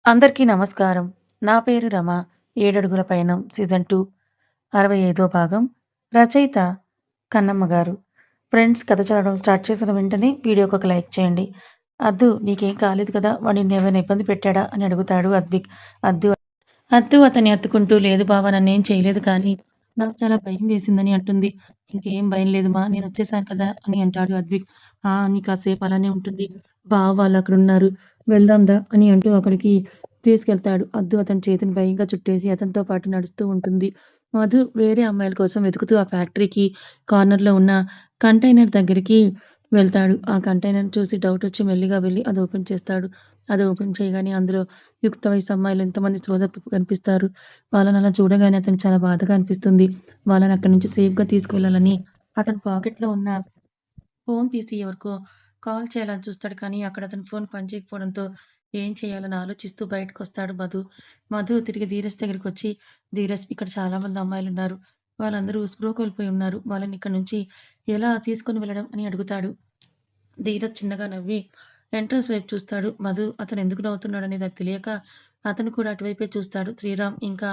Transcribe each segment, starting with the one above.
అందరికీ నమస్కారం. నా పేరు రమ. 'ఏడడుగుల పయనం' సీజన్ 2 65వ భాగం. రచయిత కన్నమ్మ గారు. ఫ్రెండ్స్, కథ చదవడం స్టార్ట్ చేసిన వెంటనే వీడియోకి ఒక లైక్ చేయండి. "అద్దు, నీకేం కాలేదు కదా? వాడు నిన్నేమైనా ఇబ్బంది పెట్టాడా?" అని అడుగుతాడు అద్విక్. అద్దు అద్దు అతన్ని హత్తుకుంటూ, "లేదు బావ, నన్నేం చేయలేదు కానీ నాకు చాలా భయం వేసిందని" అంటుంది. "ఇంకేం భయం లేదు మా, నేనొచ్చేసాను కదా" అని అంటాడు అద్విక్. "ఆ, నీకాసేపు అలానే ఉంటుంది. బావ వాళ్ళక్కడున్నారు. వెళ్దాం దా" అని అంటూ అక్కడికి తీసుకెళ్తాడు. అద్దు అతని చేతిని భయంగా చుట్టేసి అతనితో పాటు నడుస్తూ ఉంటుంది. మధు వేరే అమ్మాయిల కోసం వెతుకుతూ ఆ ఫ్యాక్టరీకి కార్నర్‌లో ఉన్న కంటైనర్ దగ్గరికి వెళ్తాడు. ఆ కంటైనర్ చూసి డౌటొచ్చి మెల్లిగా వెళ్లి అది ఓపెన్ చేస్తాడు. అది ఓపెన్ చేయగానే అందులో యుక్త వయసు అమ్మాయిలు ఎంతమంది సోదరులు కనిపిస్తారు. వాళ్ళనలా చూడగానే అతనికి చాలా బాధగా అనిపిస్తుంది. వాళ్ళని అక్కడి నుంచి సేఫ్‌గా తీసుకువెళ్ళాలని అతని పాకెట్‌లో ఉన్న ఫోన్ తీసి ఎవరికో కాల్ చేయాలని చూస్తాడు. కానీ అక్కడ అతని ఫోన్ పనిచేయకపోవడంతో ఏం చేయాలని ఆలోచిస్తూ బయటకొస్తాడు మధు. మధు తిరిగి ధీరజ్ దగ్గరికొచ్చి, "ధీరజ్, ఇక్కడ చాలామంది అమ్మాయిలున్నారు. వాళ్ళందరూ స్పృహ కోల్పోయి ఉన్నారు. వాళ్ళని ఇక్కడి నుంచి ఎలా తీసుకొని వెళ్ళడం" అని అడుగుతాడు. ధీరజ్ చిన్నగా నవ్వి ఎంట్రన్స్ వైపు చూస్తాడు. మధు అతనెందుకు నవ్వుతున్నాడనేది అది తెలియక అతను కూడా అటువైపే చూస్తాడు. శ్రీరామ్ ఇంకా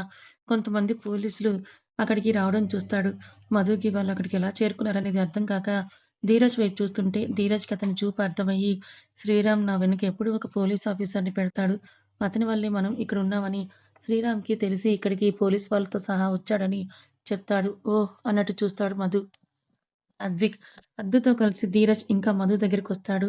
కొంతమంది పోలీసులు అక్కడికి రావడం చూస్తాడు. మధుకి వాళ్ళక్కడికి ఎలా చేరుకున్నారనేది అర్థం కాక ధీరజ్ వైపు చూస్తుంటే ధీరజ్‌కి అతని చూపు అర్థమయ్యి, "శ్రీరామ్ నా వెనక ఎప్పుడూ ఒక పోలీస్ ఆఫీసర్‌ని పెడతాడు. అతని వల్లే మనం ఇక్కడున్నామని శ్రీరామ్‌కి తెలిసి ఇక్కడికి పోలీస్ వాళ్ళతో సహా వచ్చాడని" చెప్తాడు. "ఓహ్!" అన్నట్టు చూస్తాడు మధు. అద్విక్ అద్దుతో కలిసి ధీరజ్ ఇంకా మధు దగ్గరికొస్తాడు.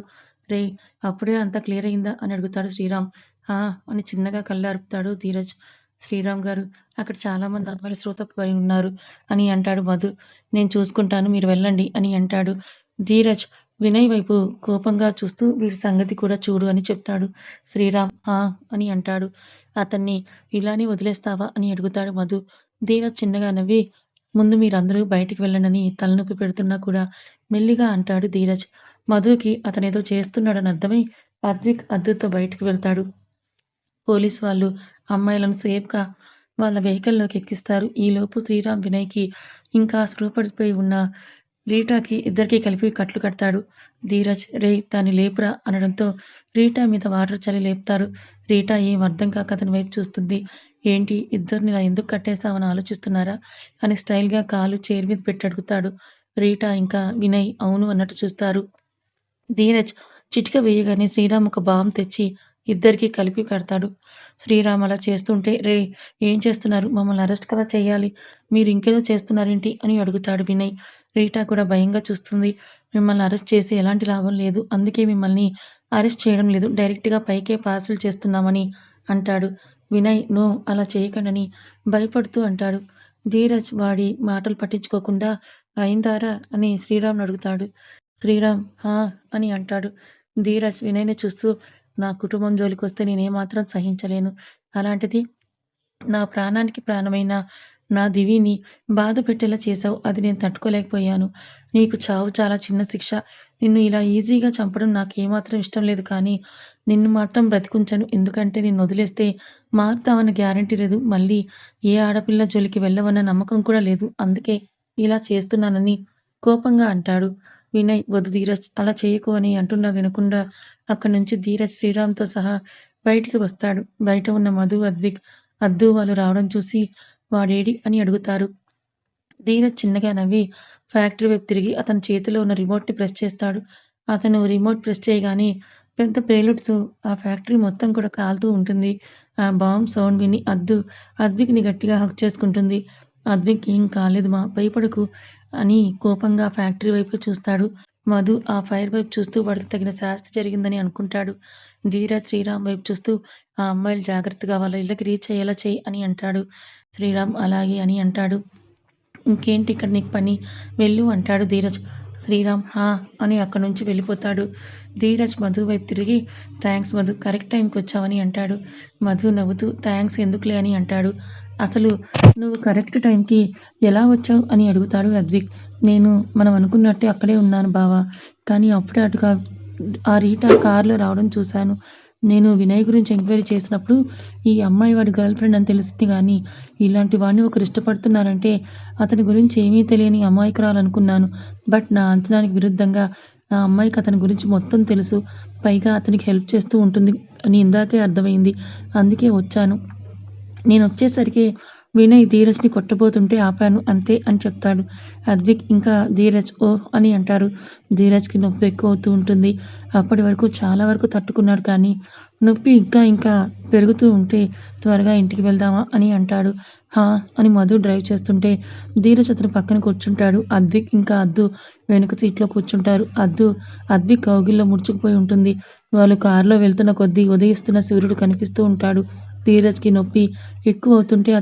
"రేయ్! అప్పుడే అంతా క్లియర్ అయిందా?" అని అడుగుతాడు శ్రీరామ్. "ఆ" అని చిన్నగా కళ్ళార్పుతాడు ధీరజ్. "శ్రీరామ్ గారు, అక్కడ చాలామంది అమ్మాయిలు స్పృహ ఉన్నారు" అని అంటాడు మధు. "నేను చూసుకుంటాను, మీరు వెళ్ళండి" అని అంటాడు. ధీరజ్ వినయ్ వైపు కోపంగా చూస్తూ, "వీడి సంగతి కూడా చూడు" అని చెప్తాడు. శ్రీరామ్ "ఆ" అని అంటాడు. "అతన్ని ఇలానే వదిలేస్తావా?" అని అడుగుతాడు మధు. ధీరజ్ చిన్నగా నవ్వి, "ముందు మీరందరూ బయటికి వెళ్ళండని తలనొప్పి పెడుతున్నా కూడా" మెల్లిగా అంటాడు ధీరజ్. మధుకి అతనేదో చేస్తున్నాడని అర్థమై అద్విక్ అద్దుతో బయటికి వెళ్తాడు. పోలీస్ వాళ్ళు అమ్మాయిలను సేఫ్‌గా వాళ్ళ వెహికల్‌లోకి ఎక్కిస్తారు. ఈలోపు శ్రీరామ్ వినయ్‌కి ఇంకా స్పృహ పడిపోయి ఉన్న రీటాకి ఇద్దరికీ కలిపి కట్లు కడతాడు. ధీరజ్ "రేయ్! దాన్ని లేపురా" అనడంతో రీటా మీద వాటర్ చల్లి లేపుతారు. రీటా ఏం అర్థం కాక అతని వైపు చూస్తుంది. "ఏంటి, ఇద్దరిని ఇలా ఎందుకు కట్టేశావని ఆలోచిస్తున్నారా?" అని స్టైల్‌గా కాలు చైర్ మీద పెట్టి అడుగుతాడు. రీటా ఇంకా వినయ్ అవును అన్నట్టు చూస్తారు. ధీరజ్ చిటిక వేయగానే శ్రీరామ్ ఒక బాంబ్ తెచ్చి ఇద్దరికీ కలిపి కడతాడు. శ్రీరామ్ అలా చేస్తుంటే, "రేయ్! ఏం చేస్తున్నారు? మమ్మల్ని అరెస్ట్ కదా చెయ్యాలి. మీరు ఇంకేదో చేస్తున్నారేంటి?" అని అడుగుతాడు వినయ్. రీటా కూడా భయంగా చూస్తుంది. "మిమ్మల్ని అరెస్ట్ చేసి ఎలాంటి లాభం లేదు. అందుకే మిమ్మల్ని అరెస్ట్ చేయడం లేదు. డైరెక్ట్‌గా పైకే పార్సిల్ చేస్తున్నామని" అంటాడు. వినయ్ "నో, అలా చేయకండని" భయపడుతూ అంటాడు. ధీరజ్ వాడి మాటలు పట్టించుకోకుండా, "అయిందారా?" అని శ్రీరామ్‌ని అడుగుతాడు. శ్రీరామ్ "ఆ" అని అంటాడు. ధీరజ్ వినయ్‌ని చూస్తూ, "నా కుటుంబం జోలికొస్తే నేనేమాత్రం సహించలేను. అలాంటిది నా ప్రాణానికి ప్రాణమైన నా దివిని బాధ పెట్టేలా చేశావు. అది నేను తట్టుకోలేకపోయాను. నీకు చావు చాలా చిన్న శిక్ష. నిన్ను ఇలా ఈజీగా చంపడం నాకేమాత్రం ఇష్టం లేదు. కానీ నిన్ను మాత్రం బ్రతికుంచను. ఎందుకంటే నిన్నొదిలేస్తే మారుతావన్న గ్యారంటీ లేదు. మళ్ళీ ఏ ఆడపిల్ల జోలికి వెళ్ళవన్న నమ్మకం కూడా లేదు. అందుకే ఇలా చేస్తున్నానని" కోపంగా అంటాడు. వినయ్ "వద్దు ధీరజ్, అలా చేయకు" అని అంటున్నా వినకుండా అక్కడి నుంచి ధీరజ్ శ్రీరామ్‌తో సహా బయటికి వస్తాడు. బయట ఉన్న మధు, అద్విక్, అద్దు వాళ్ళు రావడం చూసి "వాడేడి?" అని అడుగుతారు. ధీరజ్ చిన్నగా నవ్వి ఫ్యాక్టరీ వైపు తిరిగి అతని చేతిలో ఉన్న రిమోట్‌ని ప్రెస్ చేస్తాడు. అతను రిమోట్ ప్రెస్ చేయగానే పెద్ద పేలుడుతో ఆ ఫ్యాక్టరీ మొత్తం కూడా కాలుతూ ఉంటుంది. ఆ బాంబ్ సౌండ్ విని అద్విక్‌ని గట్టిగా హగ్ చేసుకుంటుంది. "అద్విక్, ఏం కాలేదు మా, భయపడకు" అని కోపంగా ఫ్యాక్టరీ వైపే చూస్తాడు. మధు ఆ ఫైర్ వైపు చూస్తూ వాడికి తగిన శాస్తి జరిగిందని అనుకుంటాడు. ధీరజ్ శ్రీరామ్ వైపు చూస్తూ, "ఆ అమ్మాయిలు జాగ్రత్తగా వాళ్ళ ఇళ్ళకి రీచ్ అయ్యేలా చెయ్" అని అంటాడు. శ్రీరామ్ "అలాగే" అని అంటాడు. "ఇంకేంటి ఇక్కడ నీకు పని? వెళ్ళు" అంటాడు ధీరజ్. శ్రీరామ్ "హా" అని అక్కడి నుంచి వెళ్ళిపోతాడు. ధీరజ్ మధు వైపు తిరిగి, "థాంక్స్ మధు, కరెక్ట్ టైంకొచ్చావని" అంటాడు. మధు నవ్వుతూ "థాంక్స్ ఎందుకులే" అని అంటాడు. "అసలు నువ్వు కరెక్ట్ టైంకి ఎలా వచ్చావు?" అని అడుగుతాడు అద్విక్. "నేను మనం అనుకున్నట్టే అక్కడే ఉన్నాను బావ. కానీ అప్పుడే అటుగా ఆ రీటా కార్‌లో రావడం చూశాను. నేను వినయ్ గురించి ఎంక్వైరీ చేసినప్పుడు ఈ అమ్మాయి వాడి గర్ల్ ఫ్రెండ్ అని తెలిసింది గానీ, ఇలాంటి వాడిని ఒకరు ఇష్టపడుతున్నారంటే అతని గురించి ఏమీ తెలియని అమాయకురాలనుకున్నాను. బట్ నా అంచనానికి విరుద్ధంగా ఆ అమ్మాయికి అతని గురించి మొత్తం తెలుసు. పైగా అతనికి హెల్ప్ చేస్తూ ఉంటుంది అని ఇందాకే అర్థమైంది. అందుకే వచ్చాను. నేనొచ్చేసరికి వినయ్ ధీరజ్‌ని కొట్టబోతుంటే ఆపాను అంతే అని చెప్తాడు. అద్విక్ ఇంకా ధీరజ్ ఓహ్! అని అంటారు. ధీరజ్‌కి నొప్పి ఎక్కువవుతూ ఉంటుంది. అప్పటి వరకు చాలా వరకు తట్టుకున్నాడు కానీ నొప్పి ఇంకా ఇంకా పెరుగుతూ ఉంటే త్వరగా ఇంటికి వెళ్దామా అని అంటాడు. హా! అని మధు డ్రైవ్ చేస్తుంటే ధీరజ్ అతని పక్కన కూర్చుంటాడు. అద్విక్ ఇంకా అద్దు వెనుక సీట్‌లో కూర్చుంటారు. అద్విక్ కౌగిల్లో ముడుచుకుపోయి ఉంటుంది. వాళ్ళు కారులో వెళ్తున్న కొద్దీ ఉదయిస్తున్న సూర్యుడు కనిపిస్తూ ఉంటాడు. ధీరజ్‌కి నొప్పి ఎక్కువవుతుంటే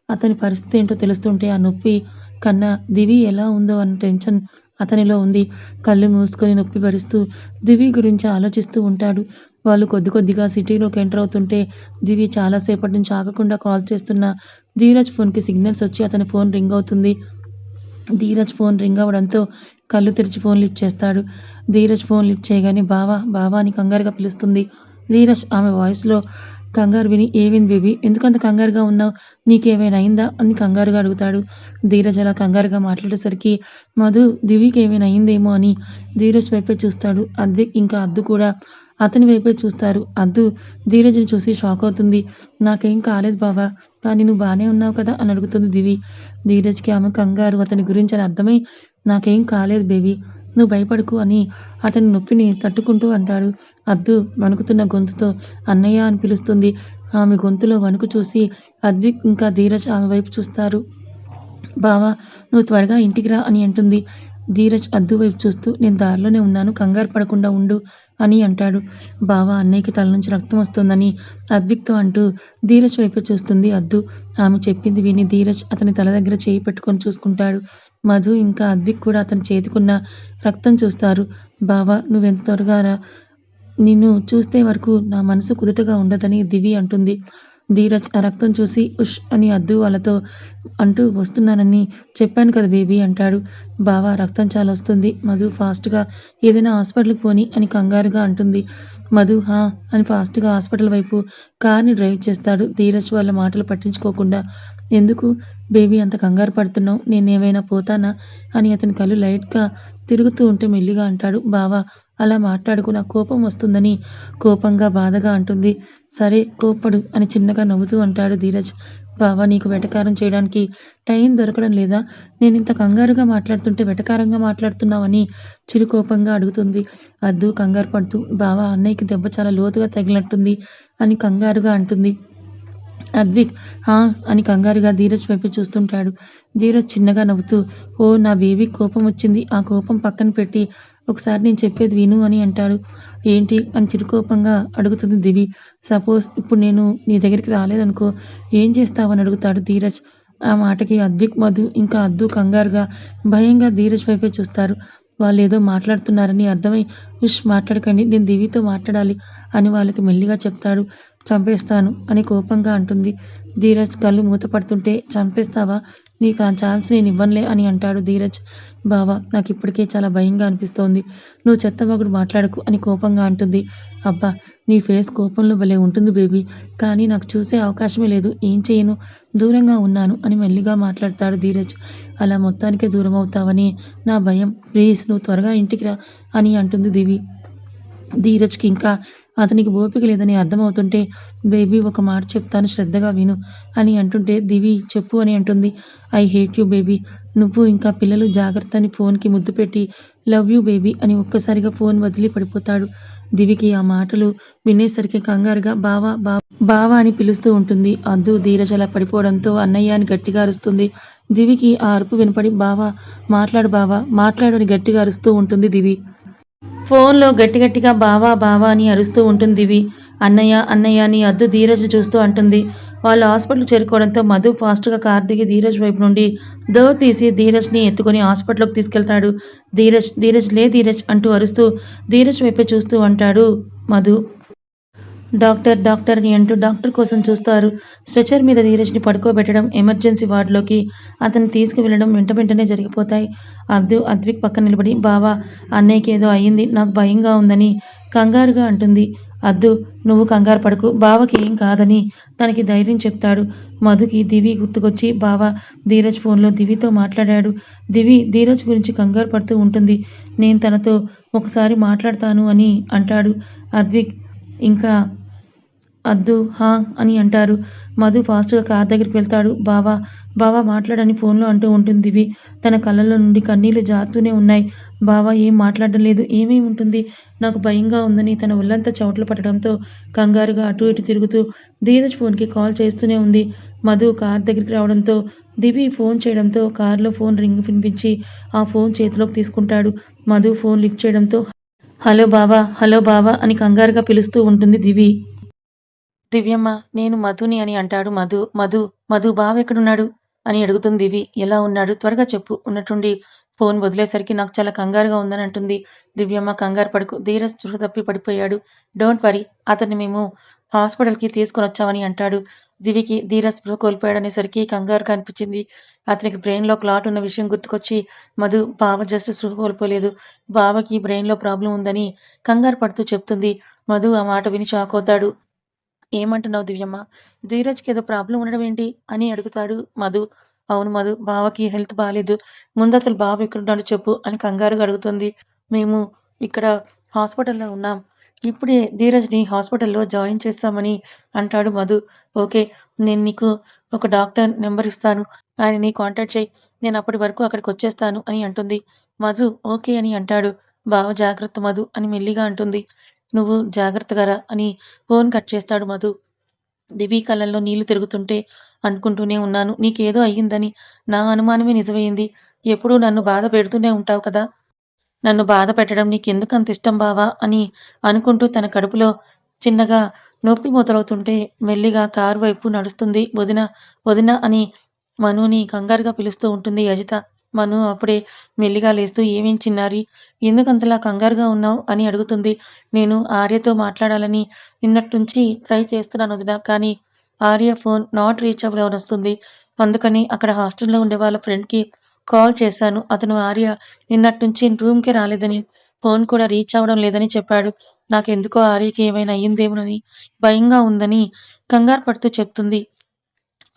అతని పరిస్థితి ఏంటో తెలుస్తుంటే ఆ నొప్పి కన్నా దివి ఎలా ఉందో అన్న టెన్షన్ అతనిలో ఉంది. కళ్ళు మూసుకొని నొప్పి భరిస్తూ దివి గురించి ఆలోచిస్తూ ఉంటాడు. వాళ్ళు కొద్ది కొద్దిగా సిటీలోకి ఎంటర్ అవుతుంటే దివి చాలా సేపటి నుంచి ఆగకుండా కాల్ చేస్తున్న ధీరజ్ ఫోన్‌కి సిగ్నల్స్ వచ్చి అతని ఫోన్ రింగ్ అవుతుంది. ధీరజ్ ఫోన్ రింగ్ అవ్వడంతో కళ్ళు తెరిచి ఫోన్ లిఫ్ట్ చేస్తాడు. ధీరజ్ ఫోన్ లిఫ్ట్ చేయగానే బావా! బావా! అని కంగారుగా పిలుస్తుంది. ధీరజ్ ఆమె వాయిస్‌లో కంగారు విని ఏమైంది బేబీ? ఎందుకంత కంగారుగా ఉన్నావు? నీకేమైనా అయిందా? అని కంగారుగా అడుగుతాడు. ధీరజ్ అలా కంగారుగా మాట్లాడేసరికి మధు దివికి ఏమైనా అయిందేమో అని ధీరజ్ వైపే చూస్తాడు. అద్విక్ ఇంకా అద్దు కూడా అతని వైపే చూస్తారు. అద్దు ధీరజ్‌ని చూసి షాక్ అవుతుంది. నాకేం కాలేదు బావ. కానీ నువ్వు బానే ఉన్నావు కదా? అని అడుగుతుంది దివి. ధీరజ్‌కి ఆమె కంగారు అతని గురించని అర్థమై నాకేం కాలేదు బేబీ. నువ్వు భయపడకు అని అతని నొప్పిని తట్టుకుంటూ అంటాడు. అద్దు వణుకుతున్న గొంతుతో అన్నయ్య అని పిలుస్తుంది. ఆమె గొంతులో వణుకు చూసి అద్విక్ ఇంకా ధీరజ్ ఆమె వైపు చూస్తారు. బావా! నువ్వు త్వరగా ఇంటికి రా అని అంటుంది. ధీరజ్ అద్దు వైపు చూస్తూ నేను దారిలోనే ఉన్నాను కంగారు పడకుండా ఉండు అని అంటాడు. బావ అన్నయ్యకి తల నుంచి రక్తం వస్తోందని అద్విక్‌తో అంటూ ధీరజ్ వైపే చూస్తుంది అద్దు. ఆమె చెప్పింది విని ధీరజ్ అతని తల దగ్గర చేయి పెట్టుకొని చూసుకుంటాడు. మధు ఇంకా అద్విక్ కూడా అతని చేతికున్న రక్తం చూస్తారు. బావ నువ్వెంత త్వరగా రా. నిన్ను చూస్తే వరకు నా మనసు కుదుటగా ఉండదని దివి అంటుంది. ధీరజ్ ఆ రక్తం చూసి ఉష్ అని అద్దు వాళ్ళతో అంటూ వస్తున్నానని చెప్పాను కదా బేబీ అంటాడు. బావ రక్తం చాలా వస్తుంది. మధు ఫాస్ట్‌గా ఏదైనా హాస్పిటల్‌కి పోనీ అని కంగారుగా అంటుంది. మధు హా! అని ఫాస్ట్‌గా హాస్పిటల్ వైపు కార్‌ని డ్రైవ్ చేస్తాడు. ధీరజ్ వాళ్ళ మాటలు పట్టించుకోకుండా ఎందుకు బేబీ అంత కంగారు పడుతున్నావు? నేనేమైనా పోతానా? అని అతని కళ్ళు లైట్‌గా తిరుగుతూ ఉంటే మెల్లిగా అంటాడు. బావ అలా మాట్లాడకు నాకు కోపం వస్తుందని కోపంగా బాధగా అంటుంది. సరే కోప్పడు అని చిన్నగా నవ్వుతూ అంటాడు ధీరజ్. బావ నీకు వెటకారం చేయడానికి టైం దొరకడం లేదా? నేనింత కంగారుగా మాట్లాడుతుంటే వెటకారంగా మాట్లాడుతున్నావని చిరుకోపంగా అడుగుతుంది. అద్దు కంగారు పడుతూ బావ అన్నయ్యకి దెబ్బ చాలా లోతుగా తగిలినట్టుంది అని కంగారుగా అంటుంది. అద్విక్ హా! అని కంగారుగా ధీరజ్ వైపు చూస్తుంటాడు. ధీరజ్ చిన్నగా నవ్వుతూ ఓ నా బేబీకి కోపం వచ్చింది. ఆ కోపం పక్కన పెట్టి ఒకసారి నేను చెప్పేది విను అని అంటాడు. ఏంటి? అని చిరుకోపంగా అడుగుతుంది దివి. సపోజ్ ఇప్పుడు నేను నీ దగ్గరికి రాలేదనుకో ఏం చేస్తావని అడుగుతాడు ధీరజ్. ఆ మాటకి అద్విక్, మధు ఇంకా అద్దు కంగారుగా, భయంగా ధీరజ్ వైపే చూస్తారు. వాళ్ళేదో మాట్లాడుతున్నారని అర్థమై ఉష్ మాట్లాడకండి నేను దివితో మాట్లాడాలి అని వాళ్ళకి మెల్లిగా చెప్తాడు. చంపేస్తాను అని కోపంగా అంటుంది. ధీరజ్ కళ్ళు మూతపడుతుంటే చంపేస్తావా? నీకు ఆ ఛాన్స్ నేనివ్వనులే అని అంటాడు ధీరజ్. బావ నాకిప్పటికే చాలా భయంగా అనిపిస్తోంది. నువ్వు చెత్తవాగుడు మాట్లాడకు అని కోపంగా అంటుంది. అబ్బా! నీ ఫేస్ కోపంలో భలే ఉంటుంది బేబీ. కానీ నాకు చూసే అవకాశమే లేదు. ఏం చేయను? దూరంగా ఉన్నాను అని మెల్లిగా మాట్లాడతాడు ధీరజ్. అలా మొత్తానికే దూరమవుతావని నా భయం. ప్లీజ్ నువ్వు త్వరగా ఇంటికి రా అని అంటుంది దివి. ధీరజ్‌కి ఇంకా అతనికి ఓపిక లేదని అర్థమవుతుంటే బేబీ ఒక మాట చెప్తాను శ్రద్ధగా విను అని అంటుంటే దివి చెప్పు అని అంటుంది. I hate you baby. నువ్వు ఇంకా పిల్లలు జాగ్రత్త అని ఫోన్‌కి ముద్దు పెట్టి లవ్ యూ బేబీ అని ఒక్కసారిగా ఫోన్ వదిలి పడిపోతాడు. దివికి ఆ మాటలు వినేసరికి కంగారుగా బావా అని పిలుస్తూ ఉంటుంది. అద్దు ధీరజ్ అలా పడిపోవడంతో అన్నయ్య అని గట్టిగా అరుస్తుంది. దివికి ఆ అరుపు వినపడి మాట్లాడు మాట్లాడు అని గట్టిగా అరుస్తూ ఉంటుంది దివి. ఫోన్‌లో గట్టి గట్టిగా బావా బావా అని అరుస్తూ ఉంటుంది దివి. అన్నయ్య అన్నయ్య అని అద్దు ధీరజ్ చూస్తూ అంటుంది. వాళ్ళు హాస్పిటల్‌కి చేరుకోవడంతో మధు ఫాస్ట్‌గా కారు దిగి ధీరజ్ వైపు నుండి డోర్ తీసి ధీరజ్‌ని ఎత్తుకొని హాస్పిటల్‌లోకి తీసుకెళ్తాడు. ధీరజ్ లే ధీరజ్ అంటూ అరుస్తూ ధీరజ్ వైపే చూస్తూ అంటాడు మధు. డాక్టర్ అని అంటూ డాక్టర్ కోసం చూస్తారు. స్ట్రెచర్ మీద ధీరజ్‌ని పడుకోబెట్టడం, ఎమర్జెన్సీ వార్డులోకి అతన్ని తీసుకువెళ్లడం వెంటనే జరిగిపోతాయి. అద్విక్ పక్కన నిలబడి బావా అన్నయ్యకి ఏదో అయింది నాకు భయంగా ఉందని కంగారుగా అంటుంది. "అద్దు, నువ్వు కంగారు పడకు. బావకి ఏం కాదని" తనకి ధైర్యం చెప్తాడు. మధుకి దివి గుర్తుకొచ్చి బావ ధీరజ్ ఫోన్‌లో దివితో మాట్లాడాడు. దివి ధీరజ్ గురించి కంగారు పడుతూ ఉంటుంది. నేను తనతో ఒకసారి మాట్లాడతాను అని అంటాడు. అద్విక్ ఇంకా అద్దు హా! అని అంటారు. మధు ఫాస్ట్‌గా కారు దగ్గరికి వెళ్తాడు. బావా! బావా మాట్లాడని ఫోన్‌లో అంటూ ఉంటుంది దివి. తన కళ్ళలో నుండి కన్నీళ్లు జారుతూనే ఉన్నాయి. బావ ఏం మాట్లాడడం లేదు. ఏమై ఉంటుంది? నాకు భయంగా ఉందని తన ఒళ్ళంతా చెమటలు పట్టడంతో కంగారుగా అటు ఇటు తిరుగుతూ ధీరజ్ ఫోన్‌కి కాల్ చేస్తూనే ఉంది. మధు కారు దగ్గరికి రావడంతో దివి ఫోన్ చేయడంతో కారులో ఫోన్ రింగ్ వినిపించి ఆ ఫోన్ చేతిలోకి తీసుకుంటాడు. మధు ఫోన్ లిఫ్ట్ చేయడంతో హలో బావా! హలో బావా! అని కంగారుగా పిలుస్తూ ఉంటుంది దివి. దివ్యమ్మ నేను మధుని అని అంటాడు మధు. మధు బావెక్కడున్నాడు? అని అడుగుతుంది దివి. ఎలా ఉన్నాడు? త్వరగా చెప్పు. ఉన్నట్టుండి ఫోన్ వదిలేసరికి నాకు చాలా కంగారుగా ఉందని అంటుంది. దివ్యమ్మ కంగారు పడకు. ధీరజ్ స్పృహ తప్పి పడిపోయాడు. Don't worry. అతన్ని మేము హాస్పిటల్‌కి తీసుకొనొచ్చామని అంటాడు. దివికి ధీరజ్ స్పృహ కోల్పోయాడనేసరికి కంగారుగా అనిపించింది. అతనికి బ్రెయిన్‌లో క్లాట్ ఉన్న విషయం గుర్తుకొచ్చి మధు బావ జస్ట్ స్పృహ కోల్పోలేదు. బావకి బ్రెయిన్‌లో ప్రాబ్లమ్ ఉందని కంగారు పడుతూ చెప్తుంది. మధు ఆ మాట విని షాకవుతాడు. ఏమంటున్నావు దివ్యమ్మ? ధీరజ్‌కేదో ప్రాబ్లమ్ ఉండడం ఏంటి? అని అడుగుతాడు మధు. అవును మధు, బావకి హెల్త్ బాలేదు. ముందసలు బావ ఎక్కడున్నాడో చెప్పు అని కంగారుగా అడుగుతుంది. మేము ఇక్కడ హాస్పిటల్‌లో ఉన్నాం. ఇప్పుడే ధీరజ్‌ని హాస్పిటల్‌లో జాయిన్ చేశామని అంటాడు మధు. ఓకే. నేను నీకు ఒక డాక్టర్ నంబర్ ఇస్తాను. ఆయనని కాంటాక్ట్ చెయి. నేను అప్పటి వరకు అక్కడికొచ్చేస్తాను అని అంటుంది. మధు ఓకే అని అంటాడు. బావ జాగ్రత్త మధు అని మెల్లిగా అంటుంది. నువ్వు జాగ్రత్తగా రా అని ఫోన్ కట్ చేస్తాడు మధు. దివి కళ్ళల్లో నీళ్లు తిరుగుతుంటే అనుకుంటూనే ఉన్నాను. నీకేదో అయ్యిందని. నా అనుమానమే నిజమయింది. ఎప్పుడూ నన్ను బాధ పెడుతూనే ఉంటావు కదా! నన్ను బాధ పెట్టడం నీకెందుకంత ఇష్టం బావా? అని అనుకుంటూ తన కడుపులో చిన్నగా నొప్పి మొదలవుతుంటే మెల్లిగా కారు వైపు నడుస్తుంది. వదిన, వదిన అని మనుని కంగారుగా పిలుస్తూ ఉంటుంది అజిత. మను అప్పుడే మెల్లిగా లేస్తూ ఏమేం చిన్నారి? ఎందుకంతలా కంగారుగా ఉన్నావు? అని అడుగుతుంది. నేను ఆర్యతో మాట్లాడాలని నిన్నట్నుంచి ట్రై చేస్తున్నాను వదిన. కానీ ఆర్య ఫోన్ నాట్ రీచబుల్ అనొస్తుంది. అందుకని అక్కడ హాస్టల్‌లో ఉండే వాళ్ళ ఫ్రెండ్‌కి కాల్ చేశాను. అతను ఆర్య నిన్నట్నుంచి రూమ్‌కే రాలేదని, ఫోన్ కూడా రీచ్ అవ్వడం లేదని చెప్పాడు. నాకెందుకో ఆర్యకి ఏమైనా అయ్యిందేమోనని భయంగా ఉందని కంగారు పడుతూ చెప్తుంది.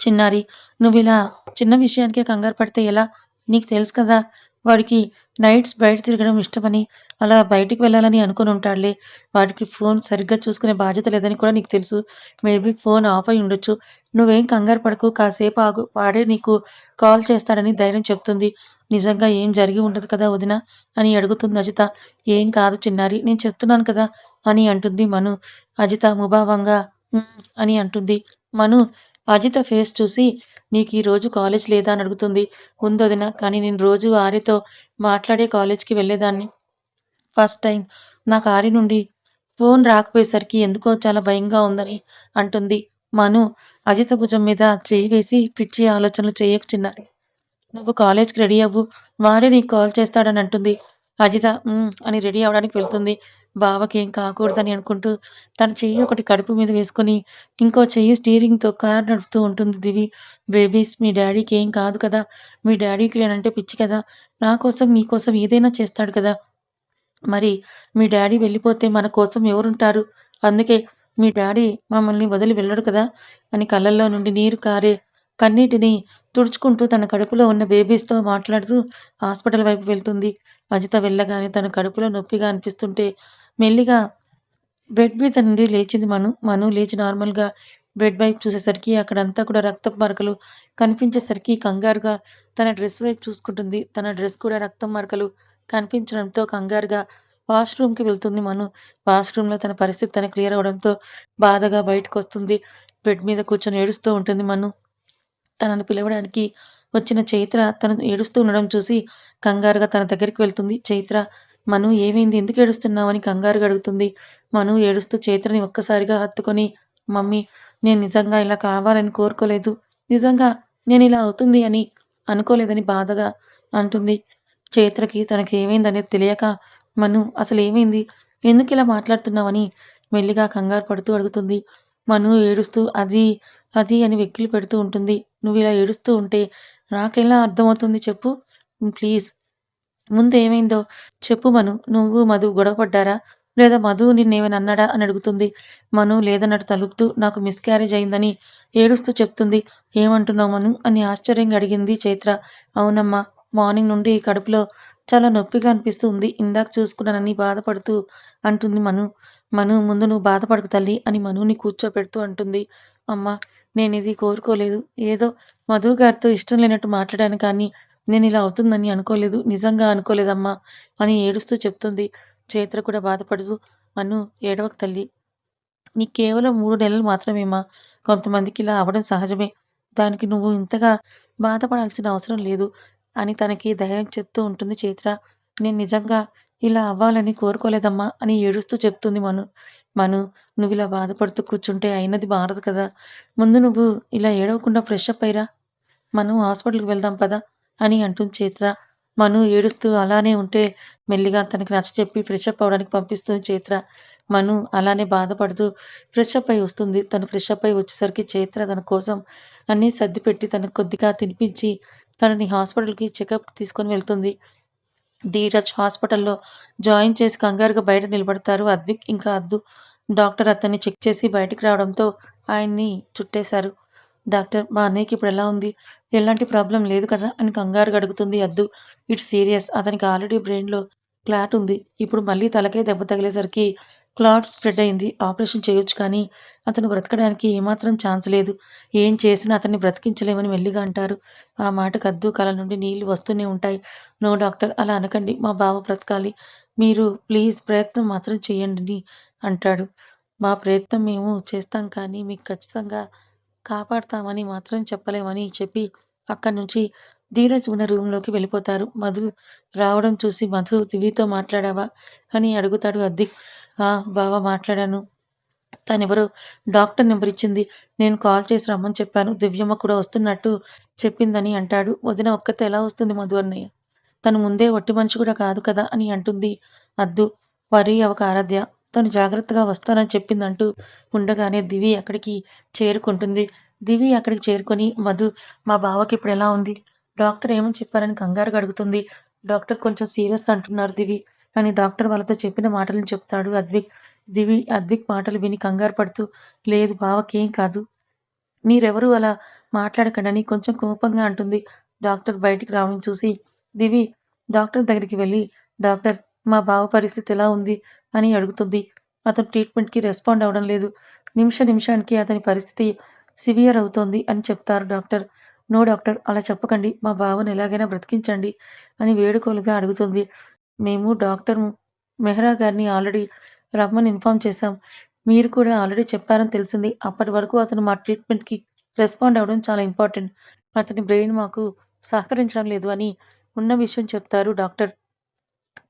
చిన్నారి, నువ్విలా చిన్న విషయానికే కంగారు పడితే ఎలా? నీకు తెలుసు కదా! వాడికి నైట్స్ బయట తిరగడం ఇష్టమని, అలా బయటికి వెళ్ళాలని అనుకునుంటాడులే. వాడికి ఫోన్ సరిగ్గా చూసుకునే బాధ్యత లేదని కూడా నీకు తెలుసు. మేబీ ఫోన్ ఆఫ్ అయి ఉండొచ్చు. నువ్వేం కంగారు పడకు. కాసేపు ఆగు. వాడే నీకు కాల్ చేస్తాడని ధైర్యం చెప్తుంది. నిజంగా ఏం జరిగి ఉండదు కదా వదినా? అని అడుగుతుంది అజిత. ఏం కాదు చిన్నారి. నేను చెప్తున్నాను కదా! అని అంటుంది మను. అజిత ముభావంగా హ్మ్. అని అంటుంది. మను అజిత ఫేస్ చూసి "నీకీరోజు కాలేజ్ లేదా?" అని అడుగుతుంది. "ఉందొదిన. కానీ నేను రోజూ ఆర్యతో మాట్లాడే కాలేజ్‌కి వెళ్ళేదాన్ని. ఫస్ట్ టైమ్ నాకు ఆర్య నుండి ఫోన్ రాకపోయేసరికి ఎందుకో చాలా భయంగా ఉందని" అంటుంది. మను అజిత భుజం మీద చెయ్యి వేసి "పిచ్చి ఆలోచనలు చెయ్యకు చిన్నారి. నువ్వు కాలేజ్‌కి రెడీ అవ్వు. వాడే నీకు కాల్ చేస్తాడని" అంటుంది. అజిత అని రెడీ అవ్వడానికి వెళ్తుంది. బావకేం కాకూడదని అనుకుంటూ తన చెయ్యి ఒకటి కడుపు మీద వేసుకొని, ఇంకో చెయ్యి స్టీరింగ్‌తో కారు నడుపుతూ ఉంటుంది దివి. బేబీస్ మీ డ్యాడీకి ఏం కాదు కదా! మీ డ్యాడీకి నేనంటే పిచ్చి కదా! నా కోసం, మీకోసం ఏదైనా చేస్తాడు కదా! మరి మీ డ్యాడీ వెళ్ళిపోతే మన కోసం ఎవరుంటారు? అందుకే మీ డ్యాడీ మమ్మల్ని వదిలి వెళ్ళడు కదా! అని కళ్ళల్లో నుండి నీరు కారే కన్నీటిని తుడుచుకుంటూ తన కడుపులో ఉన్న బేబీస్‌తో మాట్లాడుతూ హాస్పిటల్ వైపు వెళ్తుంది. అజిత వెళ్ళగానే తన కడుపులో నొప్పిగా అనిపిస్తుంటే మెల్లిగా బెడ్ మీద నుండి లేచింది మను. మను లేచి నార్మల్‌గా బెడ్ వైపు చూసేసరికి అక్కడంతా కూడా రక్తపు మరకలు కనిపించేసరికి కంగారుగా తన డ్రెస్ వైపు చూసుకుంటుంది. తన డ్రెస్ కూడా రక్తం మరకలు కనిపించడంతో కంగారుగా వాష్‌రూమ్‌కి వెళ్తుంది మను. వాష్‌రూమ్‌లో తన పరిస్థితి తనకి క్లియర్ అవ్వడంతో బాధగా బయటకొస్తుంది. బెడ్ మీద కూర్చొని ఏడుస్తూ ఉంటుంది మను. తనను పిలవడానికి వచ్చిన చైత్ర తను ఏడుస్తూ ఉండడం చూసి కంగారుగా తన దగ్గరికి వెళ్తుంది. చైత్ర, మను ఏమైంది? ఎందుకు ఏడుస్తున్నావు? అని కంగారుగా అడుగుతుంది. మను ఏడుస్తూ చైత్రని ఒక్కసారిగా హత్తుకొని, మమ్మీ నేను నిజంగా ఇలా కావాలని కోరుకోలేదు. నిజంగా నేనిలా అవుతుంది అని అనుకోలేదని బాధగా అంటుంది. చైత్రకి తనకేమైందనేది తెలియక, మను అసలేమైంది? ఎందుకిలా మాట్లాడుతున్నావని మెల్లిగా కంగారు పడుతూ అడుగుతుంది. మను ఏడుస్తూ అది అని వెక్కిలి పెడుతూ ఉంటుంది. "నువ్విలా ఏడుస్తూ ఉంటే నాకెలా అర్థమవుతుంది చెప్పు? ప్లీజ్ ముందు ఏమైందో చెప్పు మను. నువ్వు మధు గొడవ పడ్డారా? లేదా మధు నిన్నేమైనా అన్నాడా అని అడుగుతుంది. మను లేదన్నట్టు తలుపుతూ నాకు మిస్‌క్యారేజ్ అయిందని ఏడుస్తూ చెప్తుంది. ఏమంటున్నావు మను అని ఆశ్చర్యంగా అడిగింది చైత్ర. అవునమ్మా, మార్నింగ్ నుండి కడుపులో చాలా నొప్పిగా అనిపిస్తూ ఉంది. ఇందాక చూసుకున్నానని బాధపడుతూ అంటుంది మను. మను ముందు నువ్వు బాధపడకు తల్లి అని మనుని కూర్చోపెడుతూ అంటుంది. అమ్మా, నేనిది కోరుకోలేదు. ఏదో మధు గారితో ఇష్టం లేనట్టు మాట్లాడాను కానీ నేనిలా అవుతుందని అనుకోలేదు. నిజంగా అనుకోలేదమ్మా అని ఏడుస్తూ చెప్తుంది. చైత్ర కూడా బాధపడుతూ "మను, ఏడవకు తల్లి. నీకు కేవలం 3 నెలలు మాత్రమేమా. కొంతమందికి ఇలా అవ్వడం సహజమే. దానికి నువ్వు ఇంతగా బాధపడాల్సిన అవసరం లేదు" అని తనకి ధైర్యం చెప్తూ ఉంటుంది చైత్ర. "నేను నిజంగా ఇలా అవ్వాలని కోరుకోలేదమ్మా" అని ఏడుస్తూ చెప్తుంది మను. "మను, నువ్విలా బాధపడుతూ కూర్చుంటే అయినది మారదు కదా! ముందు నువ్వు ఇలా ఏడవకుండా ఫ్రెష్ అప్ అయ్యిరా. మనం హాస్పిటల్‌కి వెళ్దాం పద" అని అంటుంది చైత్ర. మను ఏడుస్తూ అలానే ఉంటే మెల్లిగా తనకి నచ్చచెప్పి ఫ్రెష్ అప్ అవ్వడానికి పంపిస్తుంది చైత్ర. మను అలానే బాధపడుతూ ఫ్రెష్ అప్ అయ్యి వస్తుంది. తను ఫ్రెష్ అప్ అయ్యి వచ్చేసరికి చైత్ర తన కోసం అన్నీ సర్దిపెట్టి తనకు కొద్దిగా తినిపించి తనని హాస్పిటల్‌కి చెకప్‌కి తీసుకొని వెళ్తుంది. ధీరజ్ హాస్పిటల్‌లో జాయిన్ చేసి కంగారుగా బయట నిలబడతారు అద్విక్ ఇంకా అద్దు. డాక్టర్ అతన్ని చెక్ చేసి బయటికి రావడంతో ఆయన్ని చుట్టేశారు. డాక్టర్, మా అన్నయ్యకి ఇప్పుడెలా ఉంది? ఎలాంటి ప్రాబ్లమ్ లేదు కదా అని కంగారుగా అడుగుతుంది అద్దు. It's serious. అతనికి ఆల్రెడీ బ్రెయిన్‌లో క్లాట్ ఉంది. ఇప్పుడు మళ్ళీ తలకే దెబ్బ తగిలేసరికి క్లాట్ స్ప్రెడ్ అయింది. ఆపరేషన్ చేయొచ్చు కానీ అతను బ్రతకడానికి ఏమాత్రం ఛాన్స్ లేదు. ఏం చేసినా అతన్ని బ్రతికించలేమని మెల్లిగా అంటారు. ఆ మాటకు అద్దు కళ్ళ నుండి నీళ్లు వస్తూనే ఉంటాయి. నో డాక్టర్, అలా అనకండి. మా బావ బ్రతకాలి. మీరు ప్లీజ్ ప్రయత్నం మాత్రం చేయండి అంటాడు. మా ప్రయత్నం మేము చేస్తాం కానీ మీకు ఖచ్చితంగా కాపాడతామని మాత్రం చెప్పలేమని చెప్పి అక్కడి నుంచి ధీరజ్ ఉన్న రూమ్‌లోకి వెళ్ళిపోతారు. మధు రావడం చూసి మధు దివితో మాట్లాడావా? అని అడుగుతాడు అద్దిక్. ఆ! బావ మాట్లాడాను. తనెవరో డాక్టర్ నెంబర్ ఇచ్చింది. నేను కాల్ చేసి రమ్మని చెప్పాను. దివ్యమ్మ కూడా వస్తున్నట్టు చెప్పిందని అంటాడు. వదిన ఒక్కతే ఎలా వస్తుంది మధు అన్నయ్య? తను ముందే ఒట్టి మనిషి కూడా కాదు కదా అని అంటుంది అద్దు. వరీ అవ్వకు ఆరాధ్య. తను జాగ్రత్తగా వస్తానని చెప్పిందంటూ ఉండగానే దివి అక్కడికి చేరుకుంటుంది. దివి అక్కడికి చేరుకొని మధు, మా బావకి ఇప్పుడు ఎలా ఉంది? డాక్టర్ ఏమని చెప్పారని కంగారుగా అడుగుతుంది. డాక్టర్ కొంచెం సీరియస్ అంటున్నారు దివి అని డాక్టర్ వాళ్ళతో చెప్పిన మాటలను చెప్తాడు అద్విక్. దివి అద్విక్ మాటలు విని కంగారు పడుతూ లేదు బావకేం కాదు. మీరెవరూ అలా మాట్లాడకండని కొంచెం కోపంగా అంటుంది. డాక్టర్ బయటికి రావడం చూసి దివి డాక్టర్ దగ్గరికి వెళ్ళి, డాక్టర్, మా బావ పరిస్థితి ఎలా ఉంది అని అడుగుతుంది. అతను ట్రీట్మెంట్‌కి రెస్పాండ్ అవ్వడం లేదు. నిమిషానికి అతని పరిస్థితి సివియర్ అవుతోంది అని చెప్తారు డాక్టర్. నో డాక్టర్, అలా చెప్పకండి. మా బావని ఎలాగైనా బ్రతికించండి అని వేడుకోలుగా అడుగుతుంది. మేము డాక్టర్ మెహ్రా గారిని ఆల్రెడీ రమ్మని ఇన్ఫార్మ్ చేశాం. మీరు కూడా ఆల్రెడీ చెప్పారని తెలిసింది. అప్పటి వరకు అతను మా ట్రీట్మెంట్‌కి రెస్పాండ్ అవ్వడం చాలా ఇంపార్టెంట్. అతని బ్రెయిన్ మాకు సహకరించడం లేదు అని ఉన్న విషయం చెప్తారు డాక్టర్.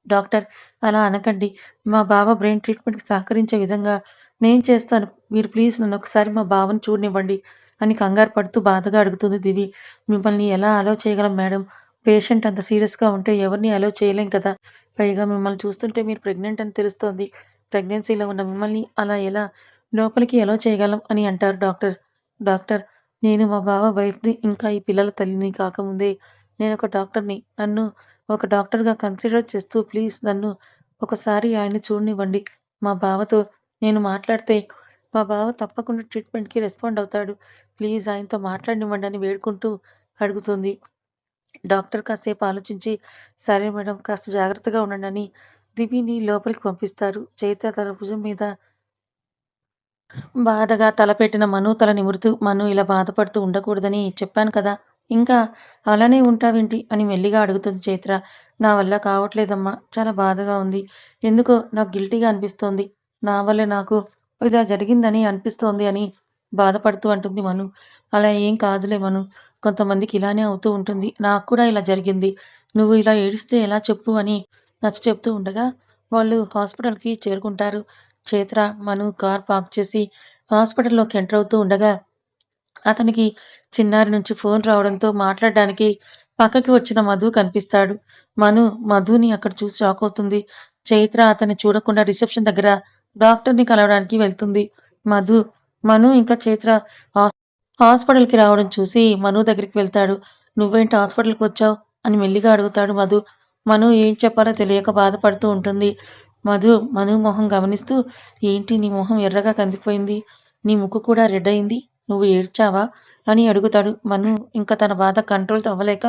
డాక్టర్, అలా అనకండి. మా బావ బ్రెయిన్ ట్రీట్మెంట్‌కి సహకరించే విధంగా నేను చేస్తాను. మీరు ప్లీజ్ నన్నొకసారి మా బావని చూడనివ్వండి అని కంగారు పడుతూ బాధగా అడుగుతుంది దివి. మిమ్మల్ని ఎలా అలౌ చేయగలం మేడం? పేషెంట్ అంత సీరియస్‌గా ఉంటే ఎవరిని అలౌ చేయలేం కదా! పైగా మిమ్మల్ని చూస్తుంటే మీరు ప్రెగ్నెంట్ అని తెలుస్తోంది. ప్రెగ్నెన్సీలో ఉన్న మిమ్మల్ని అలా ఎలా లోపలికి అలౌ చేయగలం అని అంటారు డాక్టర్. డాక్టర్, నేను మా బావ వైఫ్‌ని, ఇంకా ఈ పిల్లల తల్లిని కాకముందే నేనొక డాక్టర్‌ని. నన్ను ఒక డాక్టర్‌గా కన్సిడర్ చేస్తూ ప్లీజ్ నన్ను ఒకసారి ఆయన్ని చూడనివ్వండి. మా బావతో నేను మాట్లాడితే మా బావ తప్పకుండా ట్రీట్మెంట్‌కి రెస్పాండ్ అవుతాడు. ప్లీజ్ ఆయనతో మాట్లాడనివ్వండి అని వేడుకుంటూ అడుగుతుంది. డాక్టర్ కాసేపు ఆలోచించి, సరే మేడం, కాస్త జాగ్రత్తగా ఉండండని దివిని లోపలికి పంపిస్తారు. చైత్ర తన భుజం మీద బాధగా తలపెట్టిన మను తల నిమురుతూ, మను ఇలా బాధపడుతూ ఉండకూడదని చెప్పాను కదా! ఇంకా అలానే ఉంటావేంటి? అని మెల్లిగా అడుగుతుంది చైత్ర. నా వల్ల కావట్లేదమ్మా. చాలా బాధగా ఉంది. ఎందుకో నాకు గిల్టీగా అనిపిస్తోంది. నా వల్లే నాకు ఇలా జరిగిందని అనిపిస్తోంది అని బాధపడుతూ అంటుంది మను. అలా ఏం కాదులే మను. కొంతమందికి ఇలానే అవుతూ ఉంటుంది. నాకు కూడా ఇలా జరిగింది. నువ్వు ఇలా ఏడిస్తే ఎలా చెప్పు అని నచ్చచెప్తూ ఉండగా వాళ్ళు హాస్పిటల్‌కి చేరుకుంటారు. చైత్ర, మను కార్ పార్క్ చేసి హాస్పిటల్‌లోకి ఎంటర్ అవుతూ ఉండగా, అతనికి చిన్నారి నుంచి ఫోన్ రావడంతో మాట్లాడడానికి పక్కకి వచ్చిన మధు కనిపిస్తాడు. మను మధుని అక్కడ చూసి షాక్ అవుతుంది. చైత్ర అతన్ని చూడకుండా రిసెప్షన్ దగ్గర డాక్టర్‌ని కలవడానికి వెళ్తుంది. మధు, మను ఇంకా చైత్ర హాస్ హాస్పిటల్‌కి రావడం చూసి మను దగ్గరికి వెళ్తాడు. "నువ్వేంటి హాస్పిటల్‌కి వచ్చావు?" అని మెల్లిగా అడుగుతాడు మధు. మను ఏం చెప్పాలో తెలియక బాధపడుతూ ఉంటుంది. మను మొహం గమనిస్తూ ఏంటి నీ మొహం ఎర్రగా కందిపోయింది? నీ ముక్కు కూడా రెడ్ అయింది. నువ్వు ఏడ్చావా? అని అడుగుతాడు. మను ఇంక తన బాధ కంట్రోల్ అవ్వలేక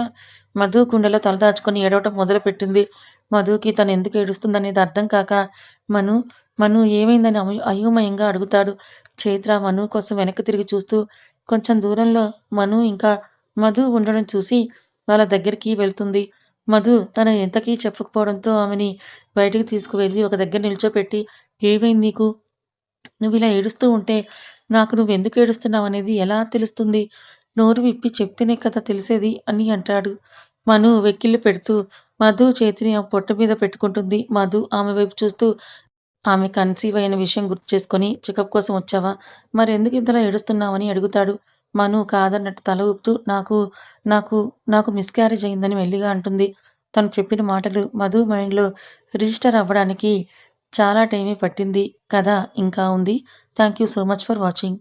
మధు గుండెలో తలదాచుకొని ఏడవటం మొదలుపెట్టింది. మధుకి తను ఎందుకు ఏడుస్తుందనేది అర్థం కాక మను మను ఏమైందని అయోమయంగా అడుగుతాడు. చైత్ర మను కోసం వెనక్కి తిరిగి చూస్తూ కొంచెం దూరంలో మను ఇంకా మధు ఉండడం చూసి వాళ్ళ దగ్గరికి వెళ్తుంది. మధు తను ఎంతకీ చెప్పకపోవడంతో ఆమెని బయటికి తీసుకువెళ్ళి ఒక దగ్గర నిల్చోపెట్టి, "ఏమైంది నీకు? నువ్విలా ఏడుస్తూ ఉంటే నాకు నువ్వెందుకు ఏడుస్తున్నావనేది ఎలా తెలుస్తుంది? నోరు విప్పి చెప్తేనే కదా తెలిసేది" అని అంటాడు. మను వెక్కిళ్ళు పెడుతూ మధు చేతిని ఆమె పొట్ట మీద పెట్టుకుంటుంది. మధు ఆమె వైపు చూస్తూ ఆమె కన్సీవ్ అయిన విషయం గుర్తు చేసుకొని చెకప్ కోసం వచ్చావా? మరెందుకు ఇంతలా ఏడుస్తున్నావని అడుగుతాడు. మను కాదన్నట్టు తల ఊపుతూ నాకు నాకు మిస్‌క్యారేజ్ అయిందని మెల్లిగా అంటుంది. తను చెప్పిన మాటలు మధు మైండ్‌లో రిజిస్టర్ అవ్వడానికి చాలా టైమే పట్టింది. కథ ఇంకా ఉంది. Thank you so much for watching.